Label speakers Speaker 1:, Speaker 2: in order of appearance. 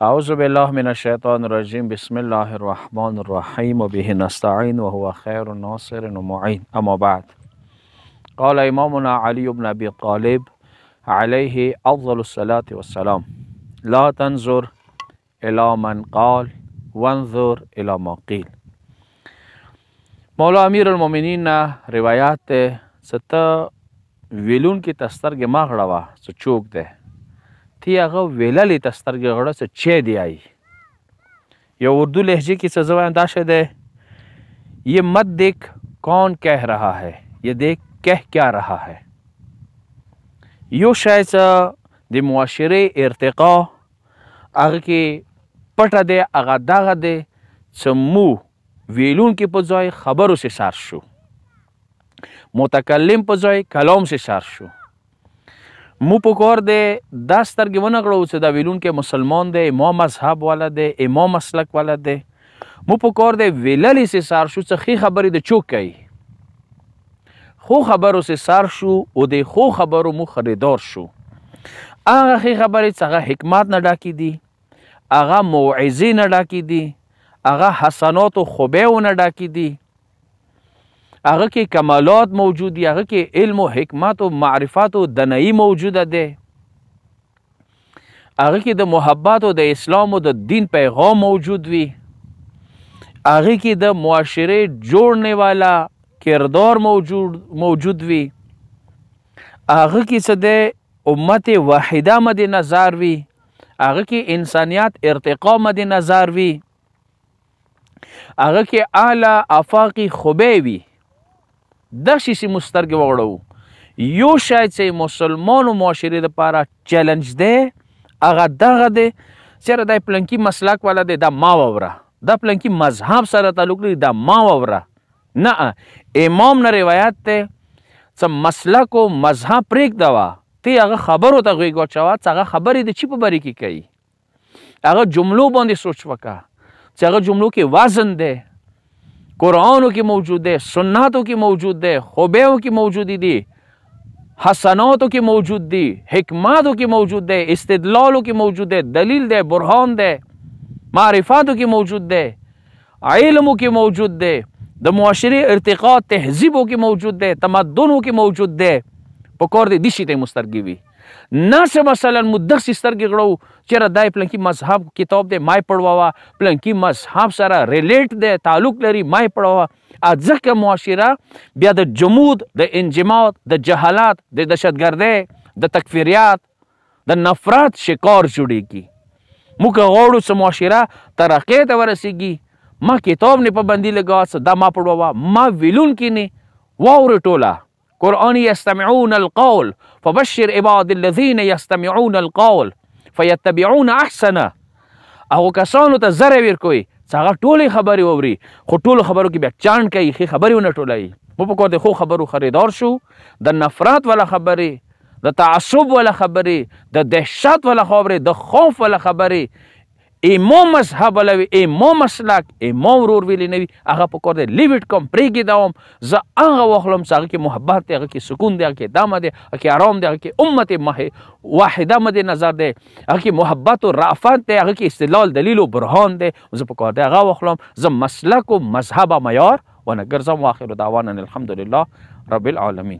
Speaker 1: اعوذ باللہ من الشیطان الرجیم بسم اللہ الرحمن الرحیم وبه نستعین وهو خیر ناصر ومعین اما بعد قال امامنا علی بن ابی طالب علیہ افضل الصلاة والسلام لا تنظر الى من قال وانظر الى ما قیل. مولا امیر المومنین روایات ستا ویلون کی تسترگ مغڑوا سو چوک دے تی اغا ویللی تسترگ غڑا سو چے دی آئی. یا اردو لہجے کی سزوائن داشے دے یہ مت دیکھ کون کہہ رہا ہے، یہ دیکھ کہہ کیا رہا ہے. یو شاید سا دی معاشرے ارتقا اغا کی پٹا دے اغا داغا دے سمو ویلون کی پزوئی خبرو سے سار شو، متکلم پزوئی کلام سے سار شو. مو پکور دے داسترگی ونگڑو سے دا ویلون کے مسلمان دے، امام مذہب والا دے، امام مسلک والا دے. مو پکور دے ویللی سے سار شو چخی خبری دے چوک کئی خو خبرو سے سار شو او دے خو خبرو مو خریدار شو. آغا خی خبری چاگا حکمات نڈاکی دی، آغا موعظی نڈاکی دی، آغا حسنات و خوبیو نڈاکی دی، آغا کی کمالات موجودی، آغا کی علم و حکمت و معرفت و دنائی موجود دے، آغا کی دا محبت و دا اسلام و دا دین پیغام موجود وی، آغا کی دا معاشرے جوڑنے والا کردار موجود وی، آغا کی صدے امت واحدہ مد نظر وی، آغا کی انسانیت ارتقا مد نظر وی، آغا کی اعلی افاقی خوبے وی. دشی سی مسترگ وغڑو یو شاید سے مسلمان و معاشرے دا پارا چیلنج دے آغا داغا دے چرا دا پلنکی مسلک والا دے دا ما وورا، دا پلنکی مذہب سارا تعلق لی دا ما وورا. نا امام نا روایت تے سا مسلک و مذہب پریک دوا تی آغا خبرو تا غوی گو چوا چا آغا خبری دے چی پا باری کی کئی، آغا جملو باندے سوچ وکا چا آغا جملو کی وازن دے، قرآنوں کی موجود ہے، سنتوں کی موجود ہے، خوبیوں کی موجودی دی، حسناتوں کی موجود دی، حکماتوں کی موجود ہے، استدلالوں کی موجود ہے، دلیل دے، برہان دے، معرفاتوں کی موجود دے، علموں کی موجود دے، دا معاشری ارتقاء تہذیبوں کی موجود دے، تمدنوں کی موجود دے. پکور دے دیشی تے مسترگی بھی نا سے مثلا مدخ سترگی گڑو چرا دائی پلنکی مذہب کتاب دے مائی پڑھواوا، پلنکی مذہب سارا ریلیٹ دے تعلق لری مائی پڑھواوا. ازخ کا معاشرہ بیا دا جمود، دا انجماعات، دا جہالات، دا دہشت گردے، دا تکفیریات، دا نفرات شکار جڑی کی. موکا غوڑو سے معاشرہ ترقی تا ورسی گی. ما کتاب نے پابندی لگا سا دا ما پڑھواوا، ما ویلون کی نے واور ٹولا قرآن یستمعون القول فبشر عباد الذین یستمعون القول فیتبعون احسن. اگو کسانو تا ذرے ویر کوئی ساگا ٹولی خبری ووری خو ٹول خبرو کی بیا چاند کئی خی خبریو نا ٹولائی. مو پکور دے خو خبرو خریدار شو، دا نفرات والا خبری، دا تعصب والا خبری، دا دہشت والا خبری، دا خوف والا خبری، امام مذہب والا وی، امام مسلک، امام رور ویلی نوی آغا پکور دے لیویٹ کم پریگی داوم زا آغا وخلم سا آغا کی محبت دے، آغا کی سکون دے، آغا کی دام دے، آغا کی آرام دے، آغا کی امت واحدہ مد نظر دے، آغا کی محبت و رافت دے، آغا کی استدلال دلیل و برہان دے. زا پکور دے آغا وخلم زا مسلک و مذہب معیار ونگرزم. واخر دعوانا الحمدللہ رب العالمین.